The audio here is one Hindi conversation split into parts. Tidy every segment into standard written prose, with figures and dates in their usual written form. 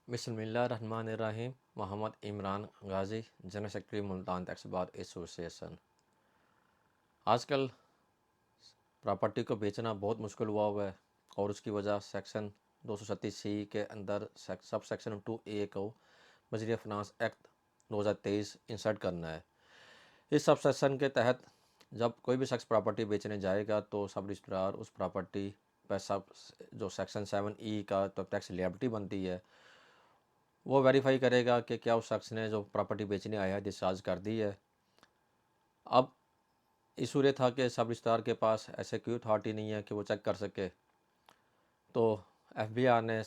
बिस्मिल्लाहिर्रहमानिर्रहीम। Mohammad Imran Ghazi, general secretary Multan tax bar association. आजकल प्रॉपर्टी को बेचना बहुत मुश्किल हुआ है और उसकी वजह सेक्शन 237C के अंदर सब सेक्शन 2A को वज़ीर फ़िनांस एक्ट 2023 इंसर्ट करना है। इस सब सेक्शन के तहत जब कोई भी शख्स प्रॉपर्टी बेचने जाएगा तो सब रजिस्ट्रार उस प्रॉपर्टी पर सब जो सेक्शन 7E का तो टैक्स लिएबिलिटी बनती है वो वेरीफाई करेगा कि क्या उस शख्स ने जो प्रॉपर्टी बेचने आया है डिस्चार्ज कर दी है। अब इशू ये था कि सब रजिस्ट्रार के पास ऐसे कोई अथॉरिटी नहीं है कि वो चेक कर सके, तो एफबीआर ने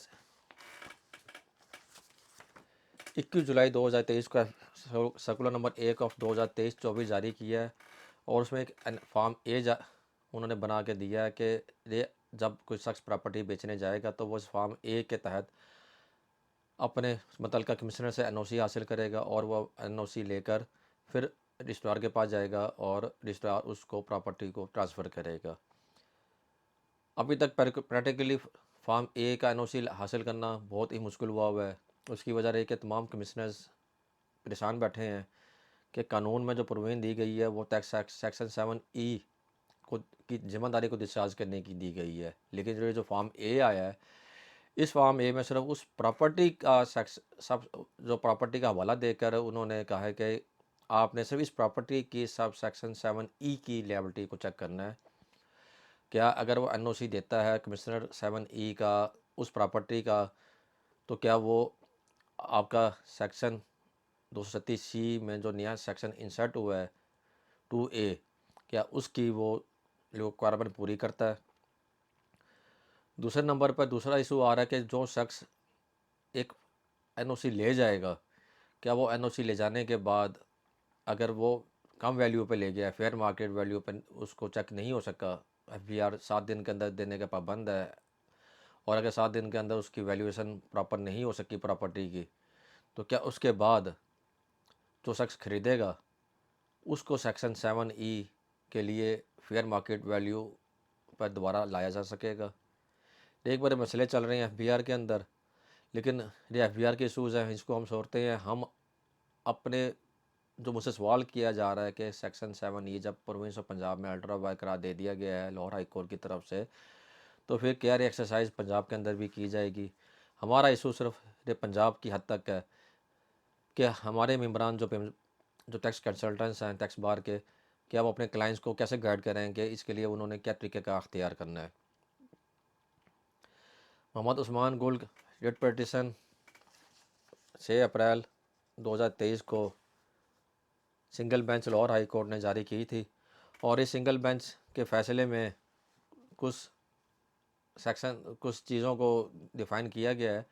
21 जुलाई 2023 का सर्कुलर नंबर 1 ऑफ 2023-24 जारी किया है और उसमें एक फॉर्म उन्होंने बना के दिया है कि ये जब कोई शख्स प्रॉपर्टी बेचने जाएगा तो वो इस फॉर्म ए के तहत अपने मुतल्लिका कमिश्नर से एनओसी हासिल करेगा और वो एनओसी लेकर फिर रजिस्ट्रार के पास जाएगा और रजिस्ट्रार उसको प्रॉपर्टी को ट्रांसफ़र करेगा। अभी तक प्रैक्टिकली फॉर्म ए का एनओसी हासिल करना बहुत ही मुश्किल हुआ है। उसकी वजह रही कि तमाम कमिश्नर्स परेशान बैठे हैं कि कानून में जो प्रोविज़न दी गई है वो टैक्स सेक्शन 7E को की जिम्मेदारी को डिस्चार्ज करने की दी गई है, लेकिन जो फॉर्म ए आया है इस फॉर्म ए में सिर्फ उस प्रॉपर्टी का सब जो प्रॉपर्टी का हवाला देकर उन्होंने कहा है कि आपने सिर्फ इस प्रॉपर्टी की सब सेक्शन 7E की लिएबिलिटी को चेक करना है। क्या अगर वो एनओसी देता है कमिश्नर 7E का उस प्रॉपर्टी का, तो क्या वो आपका सेक्शन 237C में जो नया सेक्शन इंसर्ट हुआ है 2A, क्या उसकी वो रिक्वायरमेंट पूरी करता है। दूसरे नंबर पर दूसरा इशू आ रहा है कि जो शख्स एक एनओसी ले जाएगा, क्या वो एनओसी ले जाने के बाद अगर वो कम वैल्यू पे ले गया, फेयर मार्केट वैल्यू पे उसको चेक नहीं हो सका, एफबीआर 7 दिन के अंदर देने का पाबंद है, और अगर 7 दिन के अंदर उसकी वैल्यूएशन प्रॉपर नहीं हो सकी प्रॉपर्टी की, तो क्या उसके बाद जो शख्स खरीदेगा उसको सेक्शन 7E के लिए फेयर मार्केट वैल्यू पर दोबारा लाया जा सकेगा। एक बड़े मसले चल रहे हैं एफबीआर के अंदर, लेकिन ये एफबीआर के इशूज़ हैं, इसको हम सोचते हैं हम अपने जो मुझसे सवाल किया जा रहा है कि सेक्शन 7E जब प्रोविंस ऑफ पंजाब में अल्ट्रा वायर करार दे दिया गया है लाहौर हाई कोर्ट की तरफ से, तो फिर क्या ये एक्सरसाइज पंजाब के अंदर भी की जाएगी। हमारा इशू सिर्फ ये पंजाब की हद तक है कि हमारे मेम्बरान जो टैक्स कंसल्टेंट्स हैं टैक्स बार के, कि वो अपने क्लाइंट्स को कैसे गाइड करेंगे, इसके लिए उन्होंने क्या तरीके का अख्तियार करना है। मोहम्मद उस्मान गुल रिट पटिशन 6 अप्रैल 2023 को single bench Lahore high court ने जारी की थी और इस सिंगल बेंच के फ़ैसले में कुछ कुछ चीज़ों को डिफ़ाइन किया गया है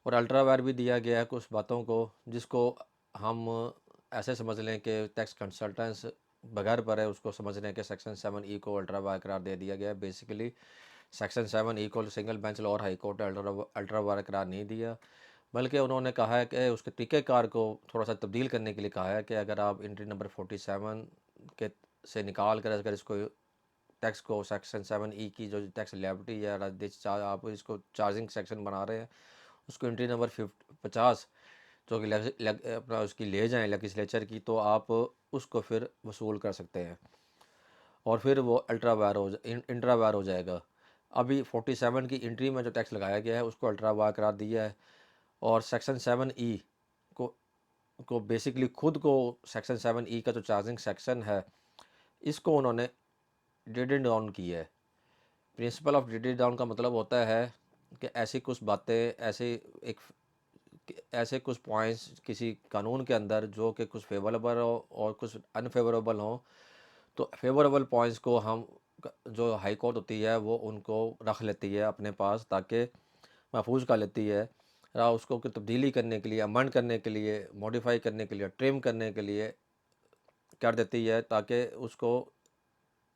और अल्ट्रा वायर भी दिया गया है कुछ बातों को, जिसको हम ऐसे समझ लें कि टैक्स कंसल्टेंट्स बगैर पढ़े उसको समझ लें कि सेक्शन 7E को अल्ट्रा वायर करार दे दिया गया है। बेसिकली सेक्शन 7E को single bench Lahore high court ने अल्ट्रा वायर करार नहीं दिया, बल्कि उन्होंने कहा है कि उसके तरीक़ेकार को थोड़ा सा तब्दील करने के लिए कहा है कि अगर आप एंट्री नंबर 47 के से निकाल कर अगर इसको टैक्स को सेक्शन 7E की जो टैक्स लिएबिलिटी या आप इसको चार्जिंग सेक्शन बना रहे हैं, उसको एंट्री नंबर 50 जो कि अपना उसकी ले जाएँ लेजिस्लेचर की, तो आप उसको फिर वसूल कर सकते हैं और फिर वो अल्ट्रा वायर इंट्रा वायर हो जाएगा। अभी 47 की एंट्री में जो टैक्स लगाया गया है उसको अल्ट्रा वायर करार दिया है और सेक्शन 7E को बेसिकली खुद को सेक्शन 7E का जो चार्जिंग सेक्शन है इसको उन्होंने डिटेल डाउन की है। प्रिंसिपल ऑफ डिटेल डाउन का मतलब होता है कि ऐसी कुछ बातें, ऐसे कुछ पॉइंट्स किसी कानून के अंदर जो कि कुछ फेवरेबल हो और कुछ अनफेवरेबल हो, तो फेवरेबल पॉइंट्स को हम जो हाई कोर्ट होती है वो उनको रख लेती है अपने पास, ताकि महफूज कर लेती है या उसको तब्दीली करने के लिए, अमेंड करने के लिए, मॉडिफाई करने के लिए, ट्रिम करने के लिए कर देती है, ताकि उसको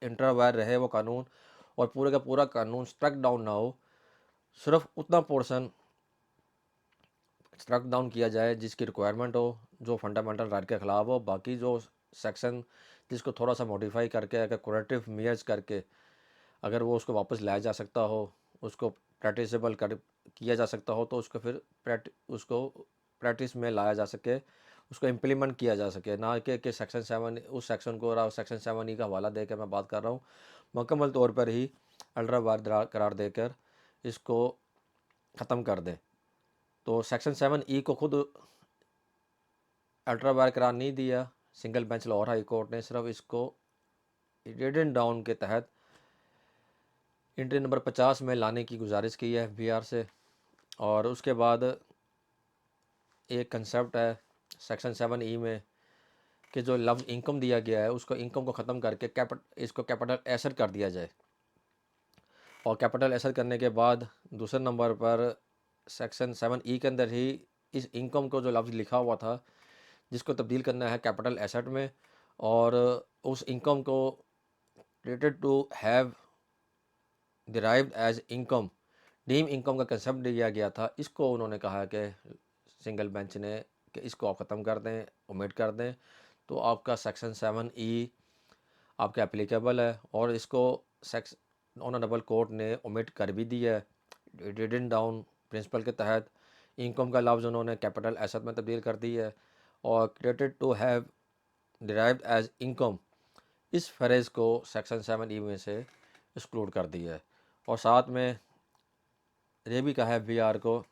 इंटरवायर रहे वो कानून और पूरे का पूरा कानून स्ट्रक डाउन ना हो। सिर्फ उतना पोर्शन स्ट्रक डाउन किया जाए जिसकी रिक्वायरमेंट हो, जो फंडामेंटल राइट के ख़िलाफ़ हो। बाकी जो सेक्शन जिसको थोड़ा सा मॉडिफाई करके अगर करेक्टिव मेयर्स करके अगर वो उसको वापस लाया जा सकता हो, उसको प्रैक्टिसेबल कर किया जा सकता हो, तो उसको फिर उसको प्रैक्टिस में लाया जा सके, उसको इम्प्लीमेंट किया जा सके, ना कि सेक्शन 7 उस सेक्शन को और सेक्शन 7 ई का हवाला दे के मैं बात कर रहा हूँ, मुकम्मल तौर पर ही अल्ट्रा वायर करार देकर इसको ख़त्म कर दें। तो सेक्शन 7 ई को खुद अल्ट्रा वायर करार नहीं दिया single bench Lahore high court ने, सिर्फ इसको रिडन डाउन के तहत एंट्री नंबर 50 में लाने की गुजारिश की है FBR से। और उसके बाद एक कंसेप्ट है सेक्शन 7 ई में कि जो लफ्ज़ इनकम दिया गया है उसको इनकम को ख़त्म करके इसको कैपिटल एसेट कर दिया जाए। और कैपिटल एसेट करने के बाद दूसरे नंबर पर सेक्शन 7 ई के अंदर ही इस इनकम को जो लफ्ज़ लिखा हुआ था जिसको तब्दील करना है कैपिटल एसेट में, और उस इनकम को rated to have derived as income, deem income का कंसेप्ट दिया गया था, इसको उन्होंने कहा कि सिंगल बेंच ने कि इसको आप ख़त्म कर दें, ओमिट कर दें, तो आपका सेक्शन 7 ई आपके एप्लीकेबल है। और इसको सेक्शन ऑनरेबल कोर्ट ने ओमिट कर भी दिया है रिडन डाउन प्रिंसिपल के तहत। इनकम का लफ्ज़ उन्होंने कैपिटल एसेट में तब्दील कर दी है, और credit to have derived as income इस फ्रेज़ को सेक्शन 7 ई में से एक्सक्लूड कर दिया है। और साथ में ये भी कहा है FBR को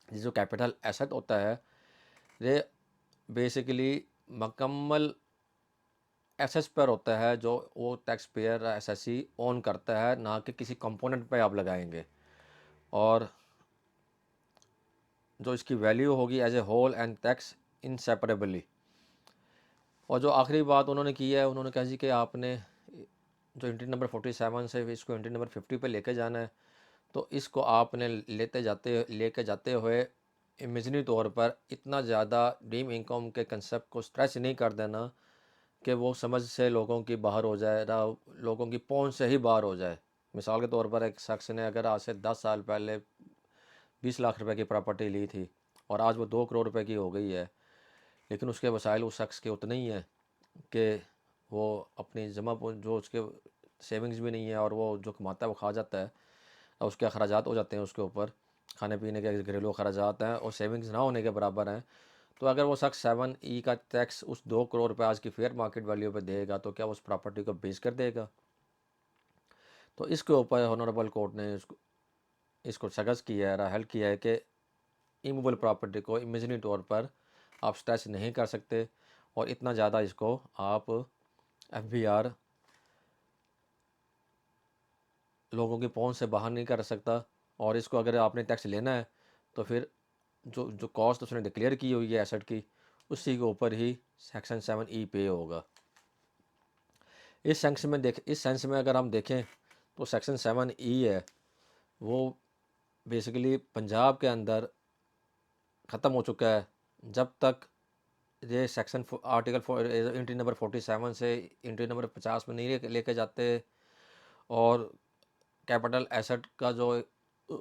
जो कैपिटल एसेट होता है ये बेसिकली मुकम्मल एसेट्स पर होता है जो वो टैक्स पेयर SSC ओन करता है, ना कि किसी कंपोनेंट पे आप लगाएंगे। और जो इसकी वैल्यू होगी as a whole and tax inseparably. और जो आखिरी बात उन्होंने की है, उन्होंने कहा जी कि आपने जो एंट्री नंबर 47 से इसको एंट्री नंबर 50 पे लेके जाना है, तो इसको आपने लेके जाते हुए इमेजनरी तौर पर इतना ज़्यादा ड्रीम इनकम के कंसेप्ट को स्ट्रेच नहीं कर देना कि वो समझ से लोगों की बाहर हो जाए, लोगों की पहुंच से ही बाहर हो जाए। मिसाल के तौर पर एक शख्स ने अगर आज से 10 साल पहले 20 लाख रुपए की प्रॉपर्टी ली थी और आज वो 2 करोड़ रुपए की हो गई है, लेकिन उसके वसाइल उस शख्स के उतने ही हैं कि वो अपनी जो उसके सेविंग्स भी नहीं है, और वो जो कमाता है वो खा जाता है, और उसके अखराजात हो जाते हैं उसके ऊपर, खाने पीने के घरेलू अखराजात हैं, और सेविंग्स ना होने के बराबर हैं। तो अगर वो शख्स 7 ई का टैक्स उस 2 करोड़ रुपये आज की फेयर मार्केट वैल्यू पे देगा, तो क्या उस प्रॉपर्टी को बेच कर देगा? तो इसके ऊपर ऑनरेबल कोर्ट ने इसको सगस किया है, हेल्प किया है कि इमूवेबल प्रॉपर्टी को इमेजनरी तौर पर आप स्ट्रेच नहीं कर सकते, और इतना ज़्यादा इसको आप FBR लोगों की पहुंच से बाहर नहीं कर सकता। और इसको अगर आपने टैक्स लेना है तो फिर जो जो कॉस्ट उसने डिक्लेयर की हुई है एसेट की, उसी के ऊपर ही सेक्शन 7 ई पे होगा। इस सेंस में अगर हम देखें तो सेक्शन 7 ई है वो बेसिकली पंजाब के अंदर ख़त्म हो चुका है। जब तक ये सेक्शन आर्टिकल एंट्री नंबर 47 से एंट्री नंबर 50 में नहीं लेके जाते, और कैपिटल एसेट का जो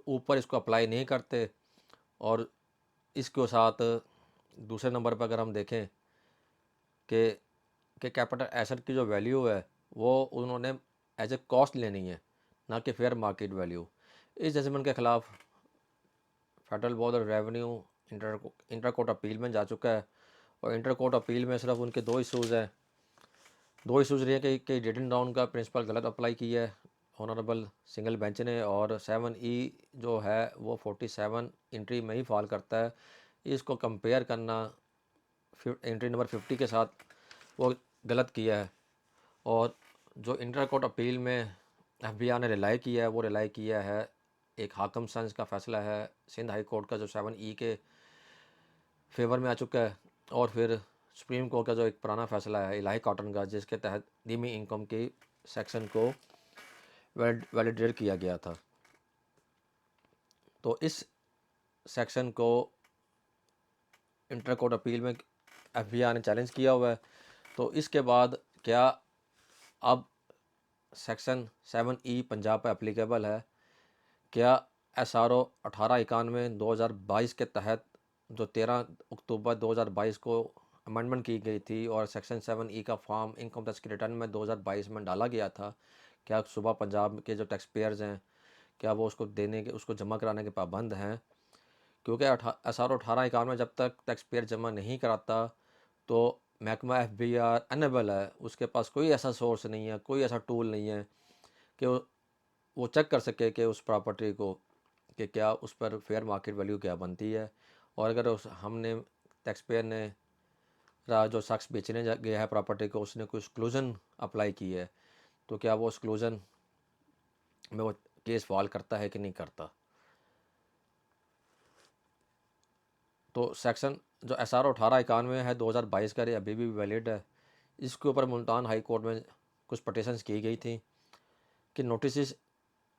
ऊपर इसको अप्लाई नहीं करते, और इसके साथ दूसरे नंबर पर अगर हम देखें कि कैपिटल एसेट की जो वैल्यू है वो उन्होंने एज ए कॉस्ट लेनी है, ना कि फेयर मार्केट वैल्यू। इस जजमेंट के ख़िलाफ़ federal board of revenue inter court appeal में जा चुका है, और इंटर कोर्ट अपील में सिर्फ उनके 2 इशूज़ हैं। 2 इशूज़ रहे कि रिटन डाउन का प्रिंसिपल गलत अप्लाई किया है ऑनरेबल सिंगल बेंच ने, और 7 ई जो है वो 47 एंट्री में ही फॉल करता है। इसको कंपेयर करना एंट्री नंबर 50 के साथ वो गलत किया है। और जो इंटर कोर्ट अपील में FBR ने रिलाई किया है, वो रिलाई किया है एक हाकम संस का फ़ैसला है सिंध हाई कोर्ट का, जो 7 ई के फेवर में आ चुका है, और फिर सुप्रीम कोर्ट का जो एक पुराना फ़ैसला है इलाही कॉटन का, जिसके तहत धीमी इनकम की सेक्शन को वैलिडेट किया गया था। तो इस सेक्शन को इंटर कोर्ट अपील में FBR ने चैलेंज किया हुआ है। तो इसके बाद क्या अब सेक्शन 7 ई पंजाब पर एप्लीकेबल है? क्या SRO 1891/2022 के तहत जो 13 अक्टूबर 2022 को अमेंडमेंट की गई थी और सेक्शन 7 ई का फॉर्म इनकम टैक्स के रिटर्न में 2022 में डाला गया था, क्या सुबह पंजाब के जो टैक्स पेयर्स हैं क्या वो उसको देने के उसको जमा कराने के पाबंद हैं? क्योंकि SRO 1851 में जब तक टैक्स पेयर जमा नहीं कराता तो महकमा FBR अनेबल है, उसके पास कोई ऐसा सोर्स नहीं है, कोई ऐसा टूल नहीं है कि वो चेक कर सके कि उस प्रॉपर्टी को कि क्या उस पर फेयर मार्केट वैल्यू क्या बनती है। और अगर उस हमने टैक्स पेयर ने जो शख्स बेचने गया है प्रॉपर्टी को उसने कोई एक्सक्लूजन अप्लाई की है तो क्या वो एक्सक्लूजन में वो केस फॉल करता है कि नहीं करता। तो सेक्शन जो SRO 1891 है 2022 का, ये अभी भी वैलिड है। इसके ऊपर मुल्तान हाई कोर्ट में कुछ पटिशन्स की गई थी कि नोटिस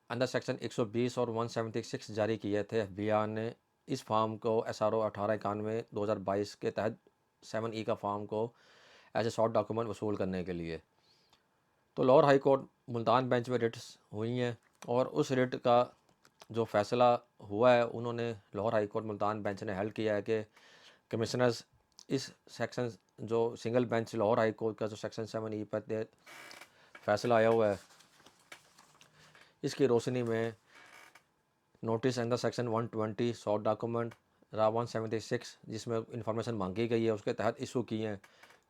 अंडर सेक्शन 120 और 176 जारी किए थे FBI ने इस फार्म को SRO 1891 2022 के तहत 7E का फार्म को एज ए शॉर्ट डॉक्यूमेंट वसूल करने के लिए। तो Lahore high court Multan bench में रिट्स हुई हैं और उस रिट का जो फैसला हुआ है उन्होंने Lahore high court Multan bench ने हेल्ड किया है कि कमिश्नर्स इस सेक्शन जो single bench Lahore high court का जो सेक्शन 7E पर फैसला आया हुआ है इसकी रोशनी में notice under section 120 short document 176 जिसमें इंफॉर्मेशन मांगी गई है उसके तहत इशू किए हैं।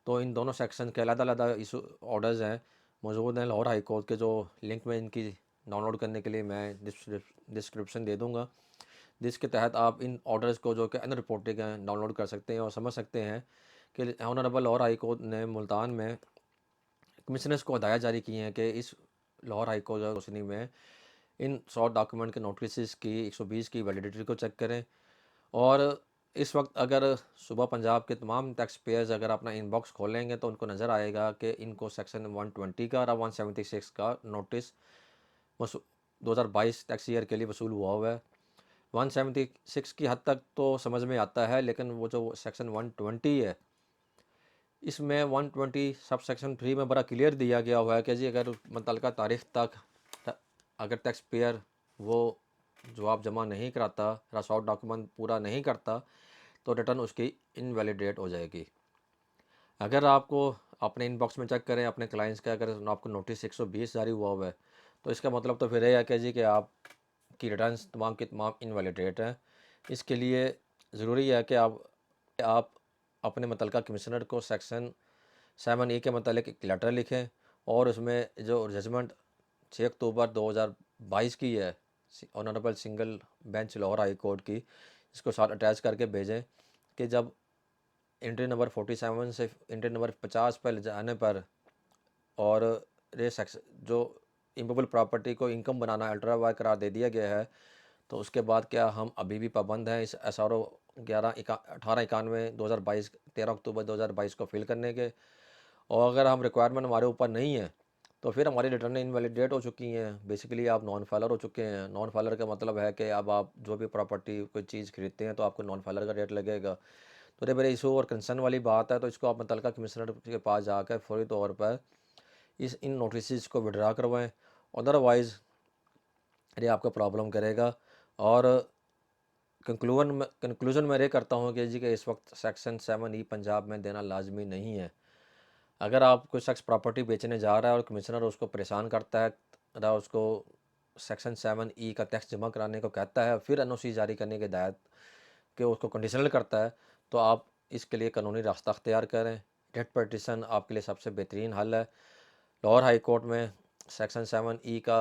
तो इन दोनों सेक्शन के अलग इशू ऑर्डर्स हैं मौजूद हैं लाहौर हाई कोर्ट के, जो लिंक में इनकी डाउनलोड करने के लिए मैं डिस्क्रिप्शन दे दूंगा, जिसके तहत आप इन ऑर्डर्स को जो कि अनरिपोर्टेड हैं डाउनलोड कर सकते हैं और समझ सकते हैं कि ऑनरेबल लाहौर हाई कोर्ट ने मुल्तान में कमिश्नर्स को हदायत जारी की हैं कि इस लाहौर हाई कोर्ट रोशनी में इन शॉर्ट डॉक्यूमेंट के नोटिस की 120 की वैलिडिटी को चेक करें। और इस वक्त अगर सुबह पंजाब के तमाम टैक्स पेयर्स अगर अपना इनबॉक्स खोलेंगे तो उनको नज़र आएगा कि इनको सेक्शन 120 का और 176 का नोटिस 2022 टैक्स ईयर के लिए वसूल हुआ है। 176 की हद तक तो समझ में आता है, लेकिन वो जो सेक्शन 120 है इसमें 120 सब सेक्शन 3 में बड़ा क्लियर दिया गया हुआ है कि जी अगर मुतल्लिका तारीख तक अगर टैक्स पेयर वो जवाब जमा नहीं कराता, रसआउट डॉक्यूमेंट पूरा नहीं करता तो रिटर्न उसकी इनवैलिडेट हो जाएगी। अगर आपको अपने इनबॉक्स में चेक करें अपने क्लाइंट्स का, अगर आपको नोटिस 120 जारी हुआ है तो इसका मतलब तो फिर यह है कि जी कि आपकी रिटर्न्स तमाम की तमाम इनवैलिडेट हैं। इसके लिए ज़रूरी है कि आप अपने मुतल्लिका कमिश्नर को सेक्शन 7E के मतलब एक लेटर लिखें और उसमें जो जजमेंट 6 अक्टूबर 2022 की है honourable single bench Lahore high court की, इसको साथ अटैच करके भेजें कि जब एंट्री नंबर 47 से एंट्री नंबर 50 पर जाने पर और ये सेक्शन जो इम्यूवेबल प्रॉपर्टी को इनकम बनाना अल्ट्रा वायर करार दे दिया गया है तो उसके बाद क्या हम अभी भी पाबंद हैं इस SRO 1891 2022 13 अक्टूबर 2022 को फिल करने के। और अगर हम रिक्वायरमेंट हमारे ऊपर नहीं है तो फिर हमारी रिटर्न इनवैलिडेट हो चुकी हैं। बेसिकली आप नॉन फाइलर हो चुके हैं। नॉन फाइलर का मतलब है कि अब आप जो भी प्रॉपर्टी कोई चीज़ खरीदते हैं तो आपको नॉन फाइलर का रेट लगेगा। तो ये बड़े इशू और कंसर्न वाली बात है, तो इसको आप मुतल्लिका कमिश्नर के पास जाकर फौरी तौर पर इन नोटिस को विड्रा करवाएं, अदरवाइज़ ये आपको प्रॉब्लम करेगा। और कंक्लूजन में ये करता हूँ कि जी कि इस वक्त सेक्शन 7E पंजाब में देना लाजमी नहीं है। अगर आप कोई शख्स प्रॉपर्टी बेचने जा रहा है और कमिश्नर उसको परेशान करता है या उसको सेक्शन 7E का टैक्स जमा कराने को कहता है फिर NOC जारी करने की हिदायत कि उसको कंडीशनल करता है, तो आप इसके लिए कानूनी रास्ता अख्तियार करें। रिट पटिशन आपके लिए सबसे बेहतरीन हल है। लाहौर हाई कोर्ट में सेक्शन 7E का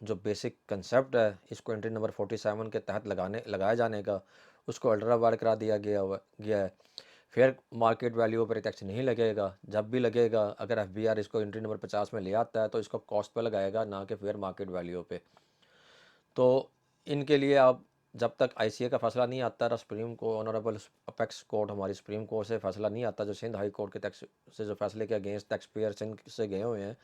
जो बेसिक कंसेप्ट है इसको एंट्री नंबर 47 के तहत लगाए जाने का उसको अल्ट्रा वायर करा दिया गया है। फेयर मार्केट वैल्यू पर टैक्स नहीं लगेगा। जब भी लगेगा अगर FBR इसको एंट्री नंबर 50 में ले आता है तो इसको कॉस्ट पर लगाएगा, ना कि फेयर मार्केट वैल्यू पे। तो इनके लिए आप जब तक ICA का फैसला नहीं आता, supreme court honourable apex court हमारी सुप्रीम कोर्ट से फैसला नहीं आता, जो सिंध हाई कोर्ट के टैक्स से जो फैसले के अगेंस्ट टैक्स पेयर सिंध से गए हुए हैं,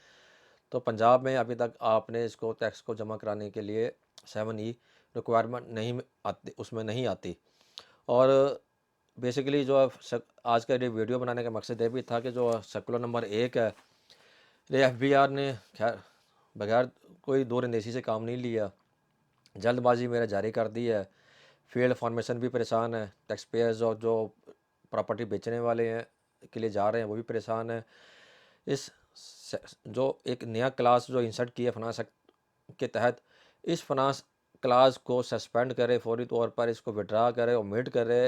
तो पंजाब में अभी तक आपने इसको टैक्स को जमा कराने के लिए 7E रिक्वायरमेंट नहीं आती, उसमें नहीं आती। और बेसिकली जो आज का ये वीडियो बनाने का मकसद ये भी था कि जो सर्कुलर नंबर 1 है ये FBR ने खैर बगैर कोई दूरअंदेशी से काम नहीं लिया, जल्दबाजी मेरा जारी कर दी है। फील्ड फॉर्मेशन भी परेशान है, टैक्स पेयर्स और जो प्रॉपर्टी बेचने वाले हैं के लिए जा रहे हैं वो भी परेशान है। इस जो एक नया क्लास जो इंसर्ट किया फाइनेंस एक्ट के तहत, इस फाइनेंस क्लास को सस्पेंड करे, फौरी तौर पर इसको विड्रा करे, ओमिट करे,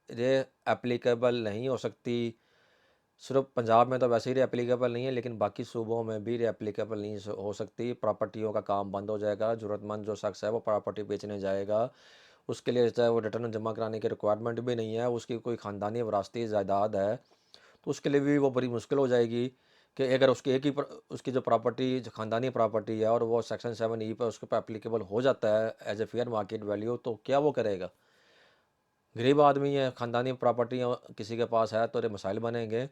ये एप्लीकेबल नहीं हो सकती। सिर्फ पंजाब में तो वैसे ही एप्लीकेबल नहीं है, लेकिन बाकी सूबों में भी एप्लीकेबल नहीं हो सकती। प्रॉपर्टियों का काम बंद हो जाएगा। ज़रूरतमंद जो शख्स है वो प्रॉपर्टी बेचने जाएगा, उसके लिए चाहे वो रिटर्न जमा कराने की रिक्वायरमेंट भी नहीं है, उसकी कोई ख़ानदानी विरासती जायदाद है तो उसके लिए भी वो बड़ी मुश्किल हो जाएगी कि अगर उसकी एक ही उसकी जो प्रॉपर्टी जो ख़ानदानी प्रॉपर्टी है और वो सेक्शन 7E पर उसके ऊपर एप्लीकेबल हो जाता है as a fair market value, तो क्या वो करेगा? गरीब आदमी है, ख़ानदानी प्रॉपर्टियाँ किसी के पास है तो ये मसाइल बनेंगे।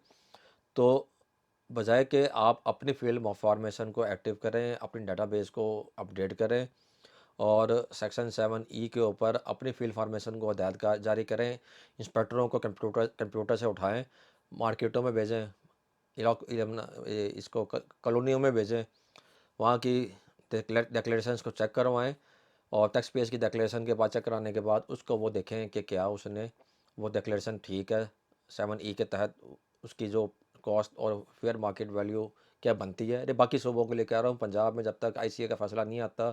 तो बजाय कि आप अपनी फील्ड फॉर्मेशन को एक्टिव करें, अपनी डाटाबेस को अपडेट करें और सेक्शन 7E के ऊपर अपनी फील्ड फार्मेशन को हदायत का जारी करें, इंस्पेक्टरों को कंप्यूटर से उठाएं, मार्केटों में भेजें, इसको कॉलोनियों में भेजें, वहाँ की डिक्लेरेशंस को चेक करवाएं और टैक्स पेयर्स की डिक्लेरेशन के बाद चेक कराने के बाद उसको वो देखें कि क्या उसने वो डिक्लेरेशन ठीक है 7E के तहत, उसकी जो कॉस्ट और फेयर मार्केट वैल्यू क्या बनती है। अरे बाकी सूबों के लिए कह रहा हूँ, पंजाब में जब तक ICA का फ़ैसला नहीं आता,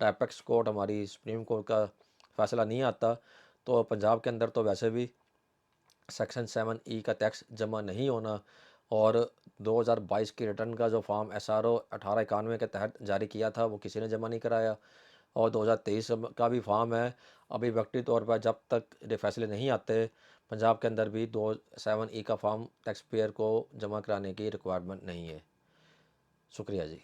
अपेक्स कोर्ट हमारी सुप्रीम कोर्ट का फ़ैसला नहीं आता, तो पंजाब के अंदर तो वैसे भी सेक्शन 7E का टैक्स जमा नहीं होना। और 2022 की रिटर्न का जो फॉर्म SRO 1891 के तहत जारी किया था वो किसी ने जमा नहीं कराया। और 2023 का भी फॉर्म है, अभी व्यक्ति तौर पर जब तक ये फैसले नहीं आते, पंजाब के अंदर भी 7E का फॉर्म टैक्स पेयर को जमा कराने की रिक्वायरमेंट नहीं है। शुक्रिया जी।